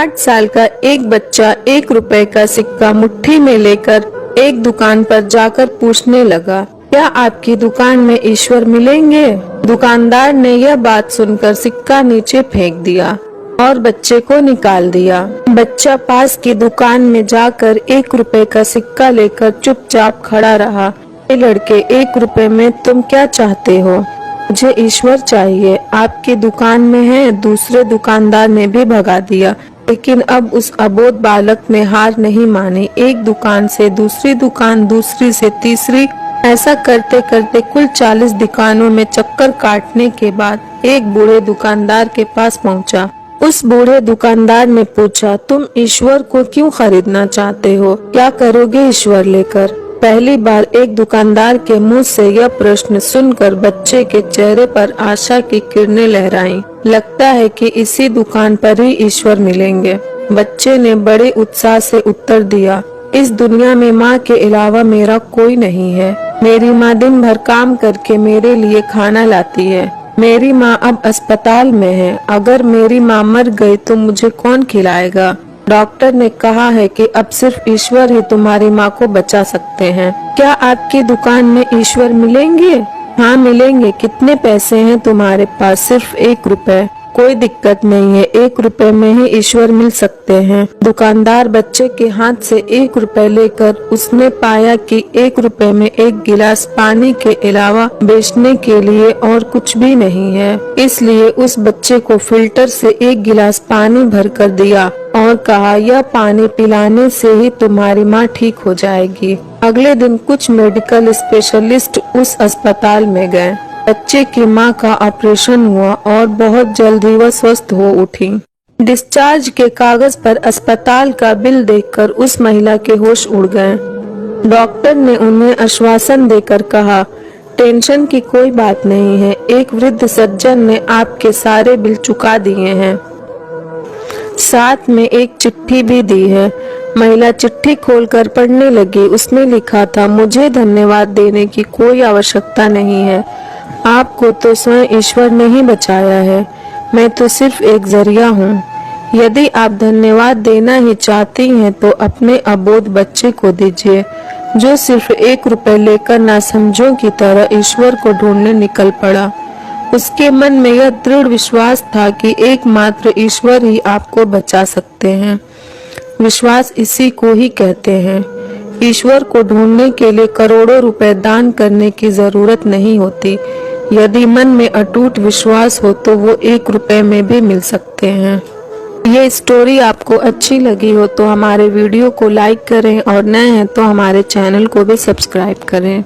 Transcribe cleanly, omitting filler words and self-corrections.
8 साल का एक बच्चा 1 रुपए का सिक्का मुट्ठी में लेकर एक दुकान पर जाकर पूछने लगा, क्या आपकी दुकान में ईश्वर मिलेंगे? दुकानदार ने यह बात सुनकर सिक्का नीचे फेंक दिया और बच्चे को निकाल दिया। बच्चा पास की दुकान में जाकर 1 रुपए का सिक्का लेकर चुपचाप खड़ा रहा। ये लड़के, 1 रुपए में तुम क्या चाहते हो? मुझे ईश्वर चाहिए, आपकी दुकान में है। दूसरे दुकानदार ने भी भगा दिया, लेकिन अब उस अबोध बालक ने हार नहीं मानी। एक दुकान से दूसरी दुकान, दूसरी से तीसरी, ऐसा करते करते कुल 40 दुकानों में चक्कर काटने के बाद एक बूढ़े दुकानदार के पास पहुंचा। उस बूढ़े दुकानदार ने पूछा, तुम ईश्वर को क्यों खरीदना चाहते हो? क्या करोगे ईश्वर लेकर? पहली बार एक दुकानदार के मुंह से यह प्रश्न सुनकर बच्चे के चेहरे पर आशा की किरणें लहराईं। लगता है कि इसी दुकान पर ही ईश्वर मिलेंगे। बच्चे ने बड़े उत्साह से उत्तर दिया, इस दुनिया में माँ के अलावा मेरा कोई नहीं है। मेरी माँ दिन भर काम करके मेरे लिए खाना लाती है। मेरी माँ अब अस्पताल में है। अगर मेरी माँ मर गई तो मुझे कौन खिलाएगा? डॉक्टर ने कहा है कि अब सिर्फ ईश्वर ही तुम्हारी माँ को बचा सकते हैं। क्या आपकी दुकान में ईश्वर मिलेंगे? हाँ मिलेंगे। कितने पैसे हैं तुम्हारे पास? सिर्फ 1 रुपए। कोई दिक्कत नहीं है, 1 रुपए में ही ईश्वर मिल सकते हैं। दुकानदार बच्चे के हाथ से 1 रुपए लेकर उसने पाया कि 1 रुपए में 1 गिलास पानी के अलावा बेचने के लिए और कुछ भी नहीं है। इसलिए उस बच्चे को फिल्टर से 1 गिलास पानी भर कर दिया और कहा, यह पानी पिलाने से ही तुम्हारी माँ ठीक हो जाएगी। अगले दिन कुछ मेडिकल स्पेशलिस्ट उस अस्पताल में गए। बच्चे की मां का ऑपरेशन हुआ और बहुत जल्द ही वह स्वस्थ हो उठी। डिस्चार्ज के कागज पर अस्पताल का बिल देखकर उस महिला के होश उड़ गए। डॉक्टर ने उन्हें आश्वासन देकर कहा, टेंशन की कोई बात नहीं है, एक वृद्ध सज्जन ने आपके सारे बिल चुका दिए हैं, साथ में एक चिट्ठी भी दी है। महिला चिट्ठी खोलकर पढ़ने लगी। उसमें लिखा था, मुझे धन्यवाद देने की कोई आवश्यकता नहीं है। आपको तो स्वयं ईश्वर ने ही बचाया है। मैं तो सिर्फ एक जरिया हूँ। यदि आप धन्यवाद देना ही चाहती हैं तो अपने अबोध बच्चे को दीजिए, जो सिर्फ 1 रुपए लेकर नासमझों की तरह ईश्वर को ढूंढने निकल पड़ा। उसके मन में यह दृढ़ विश्वास था कि एकमात्र ईश्वर ही आपको बचा सकते हैं। विश्वास इसी को ही कहते हैं। ईश्वर को ढूंढने के लिए करोड़ों रुपए दान करने की जरूरत नहीं होती। यदि मन में अटूट विश्वास हो तो वो 1 रुपए में भी मिल सकते हैं। ये स्टोरी आपको अच्छी लगी हो तो हमारे वीडियो को लाइक करें और नए हैं तो हमारे चैनल को भी सब्सक्राइब करें।